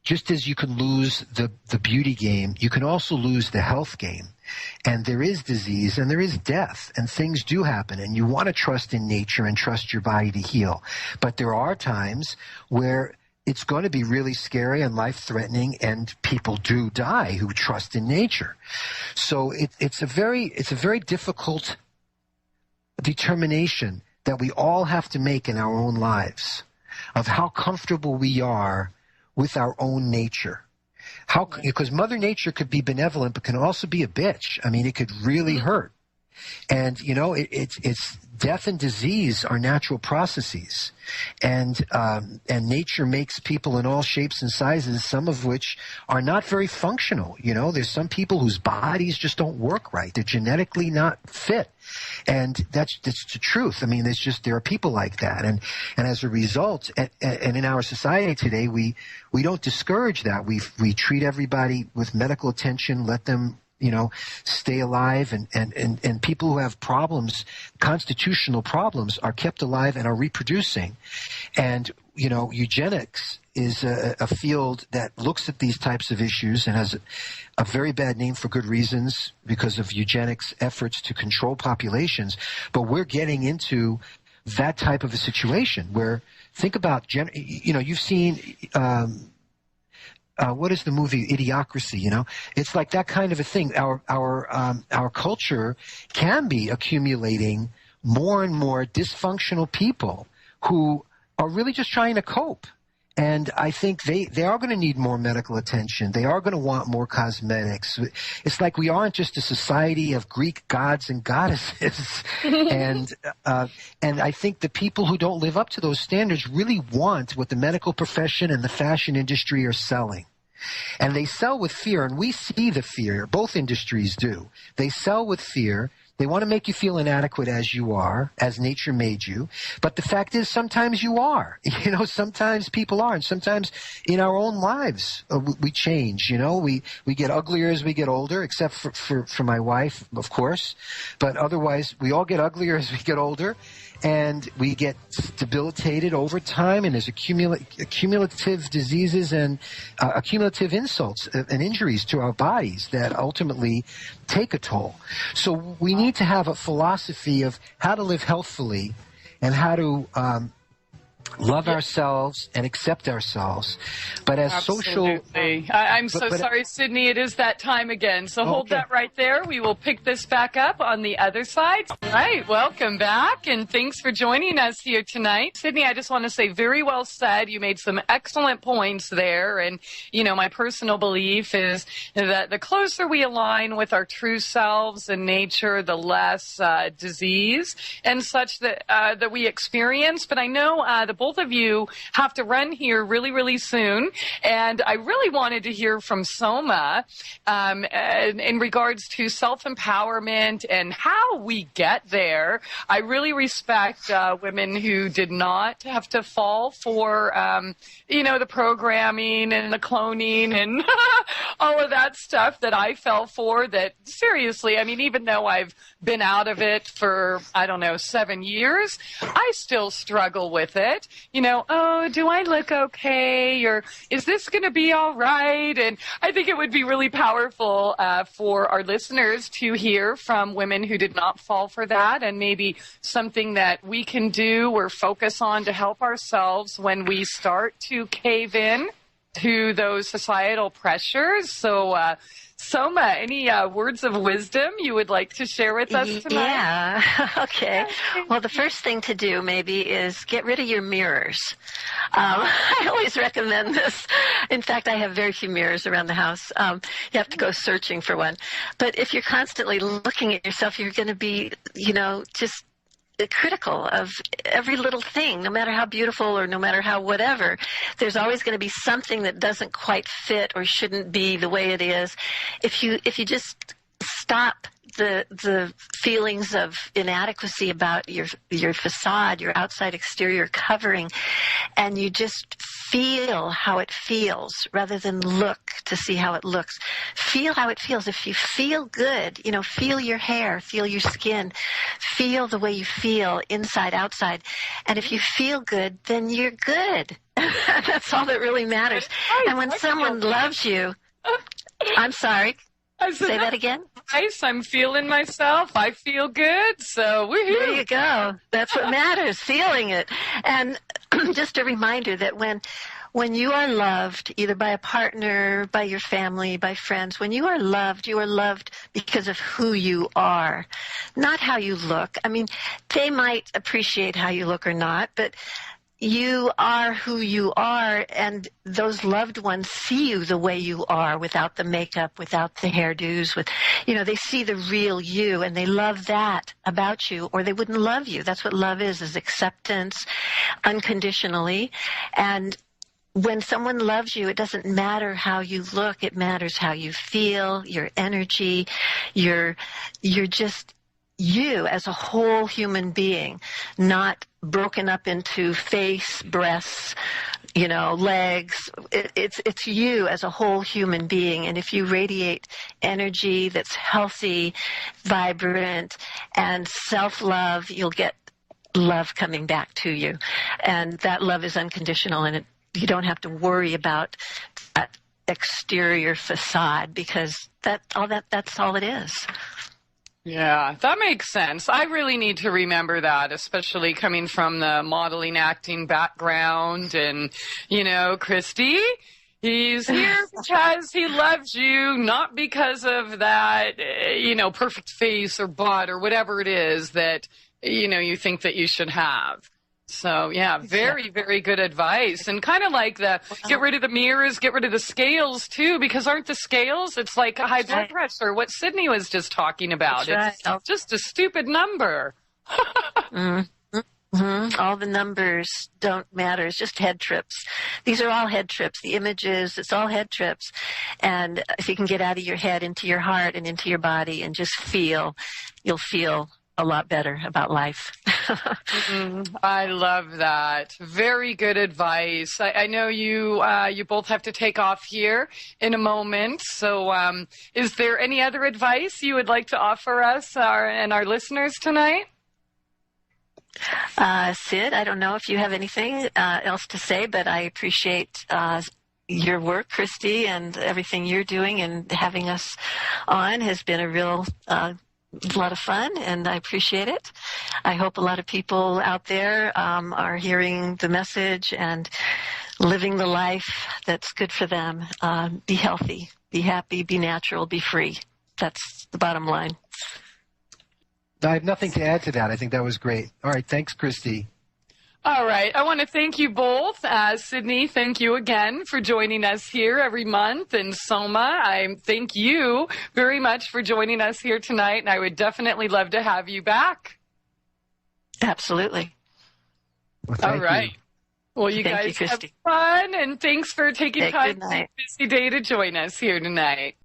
just as you can lose the beauty game, you can also lose the health game. And there is disease and there is death, and things do happen, and you want to trust in nature and trust your body to heal. But there are times where it's going to be really scary and life-threatening, and people do die who trust in nature. So it's a very difficult determination that we all have to make in our own lives of how comfortable we are with our own nature. Because Mother Nature could be benevolent, but can also be a bitch. I mean, it could really hurt. And, it's death and disease are natural processes. And nature makes people in all shapes and sizes, some of which are not very functional. There's some people whose bodies just don't work right. They're genetically not fit. And that's the truth. I mean, there are people like that. And as a result, and in our society today, we don't discourage that. We treat everybody with medical attention, let them stay alive, and people who have problems, constitutional problems, are kept alive and are reproducing. And, eugenics is a field that looks at these types of issues and has a very bad name for good reasons because of eugenics efforts to control populations. But we're getting into that type of a situation where, think about, you've seen, what is the movie Idiocracy? It's like that kind of a thing. Our culture can be accumulating more and more dysfunctional people who are really just trying to cope. And I think they are going to need more medical attention. They are going to want more cosmetics. It's like we aren't just a society of Greek gods and goddesses. And I think the people who don't live up to those standards really want what the medical profession and the fashion industry are selling. And they sell with fear, and we see the fear. Both industries do. They sell with fear. They want to make you feel inadequate as you are, as nature made you. But the fact is, sometimes you are. Sometimes people are. And sometimes in our own lives, we change. We get uglier as we get older, except for my wife, of course. But otherwise, we all get uglier as we get older. And we get debilitated over time, and there's accumulative diseases and accumulative insults and injuries to our bodies that ultimately take a toll. So we need to have a philosophy of how to live healthfully and how to love ourselves and accept ourselves. But as Absolutely. I'm so sorry, Sydney. It is that time again. So hold that right there. We will pick this back up on the other side. All right. Welcome back. And thanks for joining us here tonight. Sydney, I just want to say very well said. You made some excellent points there. And, my personal belief is that the closer we align with our true selves and nature, the less disease and such that we experience. But I know the both of you have to run here really, really soon. And I really wanted to hear from Soma in regards to self-empowerment and how we get there. I really respect women who did not have to fall for, the programming and the cloning and all of that stuff that I fell for. That seriously, even though I've been out of it for, 7 years, I still struggle with it. Do I look okay? Or is this going to be all right? And I think it would be really powerful for our listeners to hear from women who did not fall for that, and maybe something that we can do or focus on to help ourselves when we start to cave in to those societal pressures. So, Soma, any words of wisdom you would like to share with us tonight? Yeah, okay. Well, the first thing to do maybe is get rid of your mirrors. I always recommend this. In fact, I have very few mirrors around the house. You have to go searching for one. But if you're constantly looking at yourself, you're going to be, just critical of every little thing, no matter how beautiful or no matter how whatever. There's always going to be something that doesn't quite fit or shouldn't be the way it is. If you just stop the feelings of inadequacy about your facade, your outside exterior covering, and you just feel how it feels rather than look to see how it looks. Feel how it feels. If you feel good, feel your hair, feel your skin, feel the way you feel inside, outside. And if you feel good, then you're good. That's all that really matters. And when someone loves you, I'm sorry. Say that again? Nice. I'm feeling myself. I feel good. So woohoo. There you go. That's what matters, feeling it. And just a reminder that when you are loved, either by a partner, by your family, by friends, when you are loved because of who you are, not how you look. They might appreciate how you look or not, but you are who you are, and those loved ones see you the way you are, without the makeup, without the hairdos, they see the real you, and they love that about you, or they wouldn't love you. That's what love is acceptance, unconditionally. And when someone loves you, it doesn't matter how you look, it matters how you feel, your energy, you're just you as a whole human being, not broken up into face, breasts, legs. It's you as a whole human being. And if you radiate energy that's healthy, vibrant, and self-love, you'll get love coming back to you. And that love is unconditional, and you don't have to worry about that exterior facade, because that's all it is. Yeah, that makes sense. I really need to remember that, especially coming from the modeling acting background. And, Christie, he's here because he loves you, not because of that, perfect face or butt or whatever it is that, you think that you should have. So, yeah, very, very good advice. And kind of like get rid of the mirrors, get rid of the scales, too, because aren't the scales? It's like a high blood pressure, what Sydney was just talking about. It's just a stupid number. All the numbers don't matter. It's just head trips. These are all head trips. The images, it's all head trips. And if you can get out of your head into your heart and into your body and just feel, you'll feel a lot better about life. I love that. Very good advice. I know you both have to take off here in a moment. So is there any other advice you would like to offer us and our listeners tonight? Sid, I don't know if you have anything else to say, but I appreciate your work, Christie, and everything you're doing, and having us on has been a real lot of fun, and I appreciate it. I hope a lot of people out there are hearing the message and living the life that's good for them. Be healthy, be happy, be natural, be free. That's the bottom line. I have nothing to add to that. I think that was great. All right. Thanks, Christie. All right. I want to thank you both. Sydney, thank you again for joining us here every month. And Soma, I thank you very much for joining us here tonight. And I would definitely love to have you back. Absolutely. Well, all right. You. Well, you thank guys you, have fun. And thanks for taking time good night. on a busy day to join us here tonight.